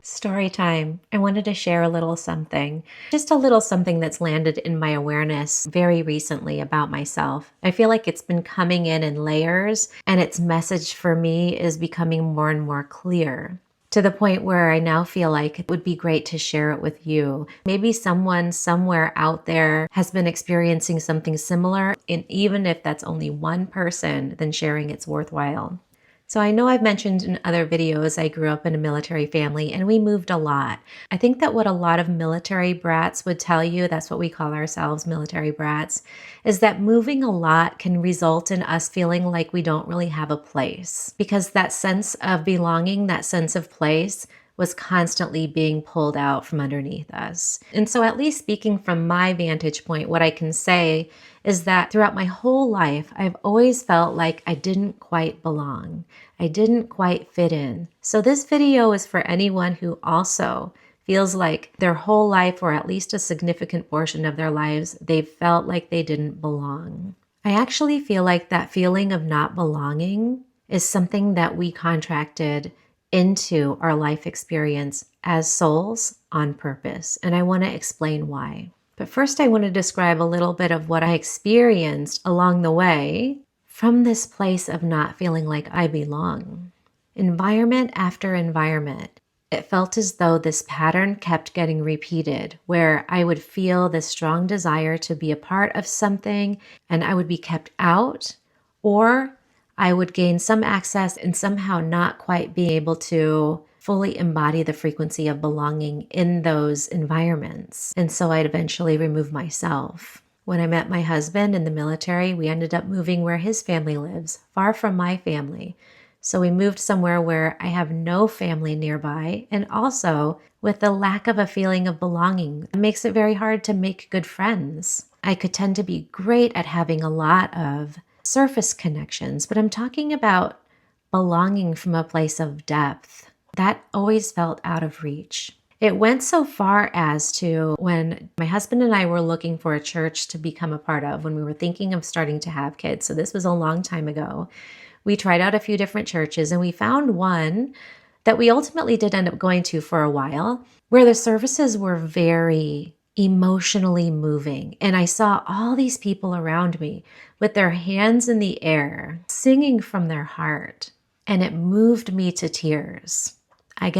Story time. I wanted to share a little something, just a little something that's landed in my awareness very recently about myself. I feel like it's been coming in layers, and its message for me is becoming more and more clear to the point where I now feel like it would be great to share it with you. Maybe someone somewhere out there has been experiencing something similar, and even if that's only one person, then sharing it's worthwhile. So I know I've mentioned in other videos I grew up in a military family and we moved a lot. I think that what a lot of military brats would tell you, that's what we call ourselves, military brats, is that moving a lot can result in us feeling like we don't really have a place, because that sense of belonging, that sense of place, was constantly being pulled out from underneath us. And so, at least speaking from my vantage point, what I can say is that throughout my whole life, I've always felt like I didn't quite belong. I didn't quite fit in. So this video is for anyone who also feels like their whole life, or at least a significant portion of their lives, they've felt like they didn't belong. I actually feel like that feeling of not belonging is something that we contracted into our life experience as souls on purpose. And I want to explain why. But first, I want to describe a little bit of what I experienced along the way from this place of not feeling like I belong. Environment after environment, it felt as though this pattern kept getting repeated, where I would feel this strong desire to be a part of something and I would be kept out, or I would gain some access and somehow not quite be able to fully embody the frequency of belonging in those environments. And so I'd eventually remove myself. When I met my husband in the military, we ended up moving where his family lives, far from my family. So we moved somewhere where I have no family nearby, and also with the lack of a feeling of belonging. It makes it very hard to make good friends. I could tend to be great at having a lot of surface connections, but I'm talking about belonging from a place of depth. That always felt out of reach. It went so far as to when my husband and I were looking for a church to become a part of, when we were thinking of starting to have kids. So this was a long time ago. We tried out a few different churches and we found one that we ultimately did end up going to for a while, where the services were very emotionally moving. And I saw all these people around me with their hands in the air, singing from their heart. And it moved me to tears. I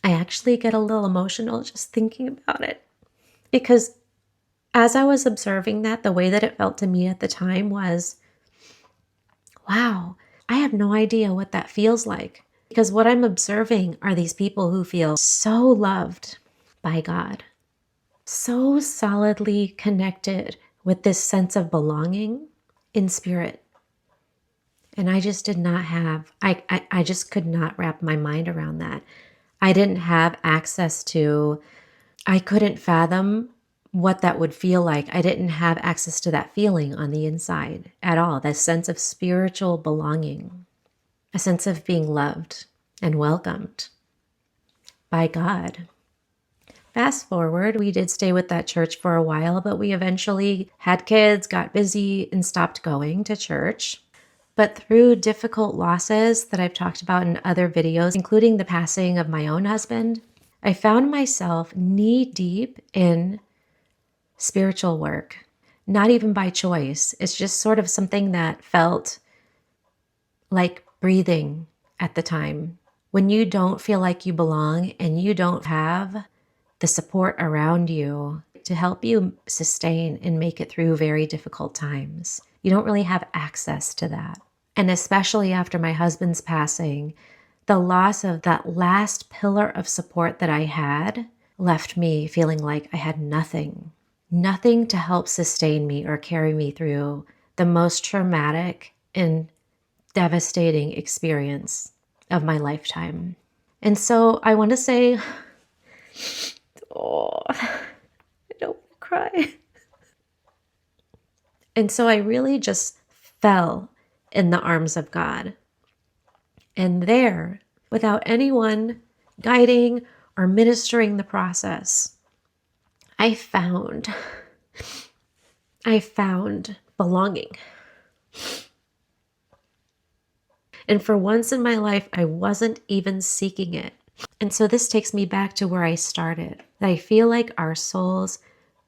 actually get a little emotional just thinking about it, because as I was observing that, the way that it felt to me at the time was, wow, I have no idea what that feels like, because what I'm observing are these people who feel so loved by God, so solidly connected with this sense of belonging in spirit. And I just did not have, I just could not wrap my mind around that. I didn't have access to, I couldn't fathom what that would feel like. I didn't have access to that feeling on the inside at all. That sense of spiritual belonging, a sense of being loved and welcomed by God. Fast forward, we did stay with that church for a while, but we eventually had kids, got busy, and stopped going to church. But through difficult losses that I've talked about in other videos, including the passing of my own husband, I found myself knee deep in spiritual work, not even by choice. It's just sort of something that felt like breathing at the time. When you don't feel like you belong and you don't have the support around you to help you sustain and make it through very difficult times, you don't really have access to that. And especially after my husband's passing, the loss of that last pillar of support that I had left me feeling like I had nothing to help sustain me or carry me through the most traumatic and devastating experience of my lifetime. And so I want to say, oh, I don't want to cry. And so I really just fell in the arms of God. And there, without anyone guiding or ministering the process, I found belonging. And for once in my life, I wasn't even seeking it. And so this takes me back to where I started, that I feel like our souls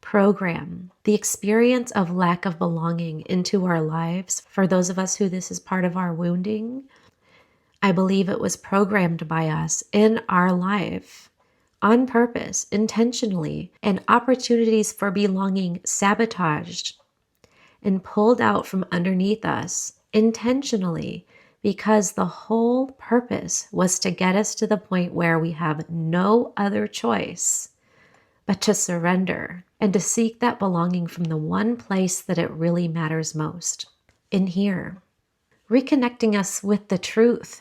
program the experience of lack of belonging into our lives. For those of us who this is part of our wounding, I believe it was programmed by us in our life on purpose, intentionally, and opportunities for belonging sabotaged and pulled out from underneath us intentionally, because the whole purpose was to get us to the point where we have no other choice but to surrender and to seek that belonging from the one place that it really matters most, in here, reconnecting us with the truth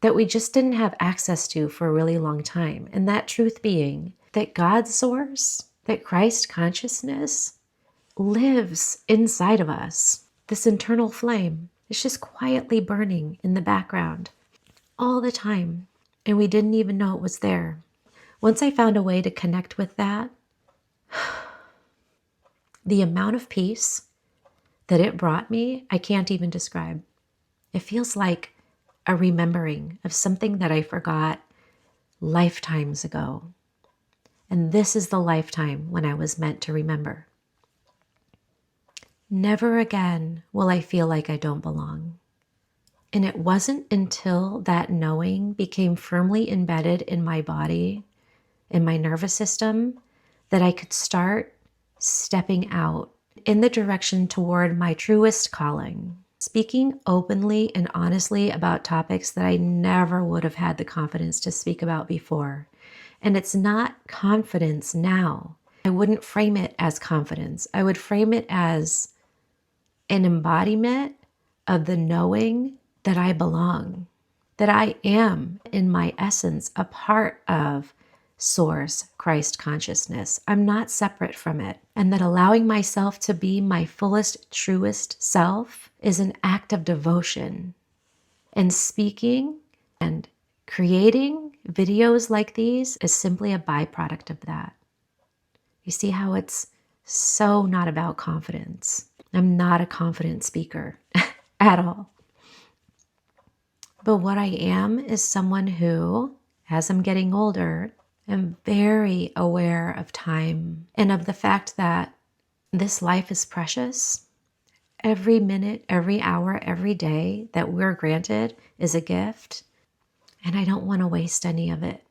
that we just didn't have access to for a really long time. And that truth being that God's source, that Christ consciousness lives inside of us. This internal flame is just quietly burning in the background all the time. And we didn't even know it was there. Once I found a way to connect with that, the amount of peace that it brought me, I can't even describe. It feels like a remembering of something that I forgot lifetimes ago. And this is the lifetime when I was meant to remember. Never again will I feel like I don't belong. And it wasn't until that knowing became firmly embedded in my body, in my nervous system, that I could start stepping out in the direction toward my truest calling, speaking openly and honestly about topics that I never would have had the confidence to speak about before. And it's not confidence now. I wouldn't frame it as confidence. I would frame it as an embodiment of the knowing that I belong, that I am in my essence a part of Source, Christ consciousness. I'm not separate from it. And that allowing myself to be my fullest, truest self is an act of devotion. And speaking and creating videos like these is simply a byproduct of that. You see how it's so not about confidence. I'm not a confident speaker at all. But what I am is someone who, as I'm getting older, am very aware of time and of the fact that this life is precious. Every minute, every hour, every day that we're granted is a gift, and I don't want to waste any of it.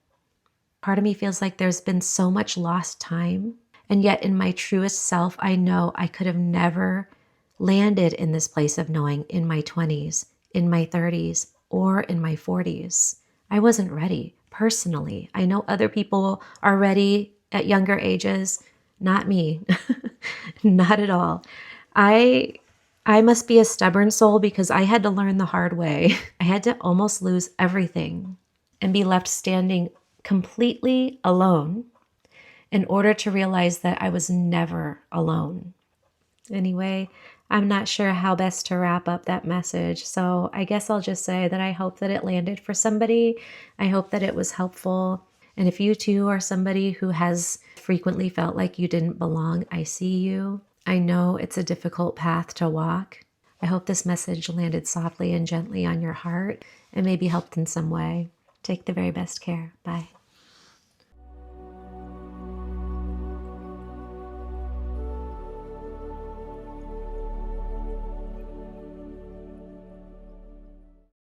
Part of me feels like there's been so much lost time, and yet in my truest self, I know I could have never landed in this place of knowing in my 20s, in my 30s, or in my 40s. I wasn't ready. Personally, I know other people are ready at younger ages. Not me. Not at all. I must be a stubborn soul because I had to learn the hard way. I had to almost lose everything and be left standing completely alone in order to realize that I was never alone. Anyway, I'm not sure how best to wrap up that message, so I guess I'll just say that I hope that it landed for somebody. I hope that it was helpful. And if you too are somebody who has frequently felt like you didn't belong, I see you. I know it's a difficult path to walk. I hope this message landed softly and gently on your heart and maybe helped in some way. Take the very best care. Bye.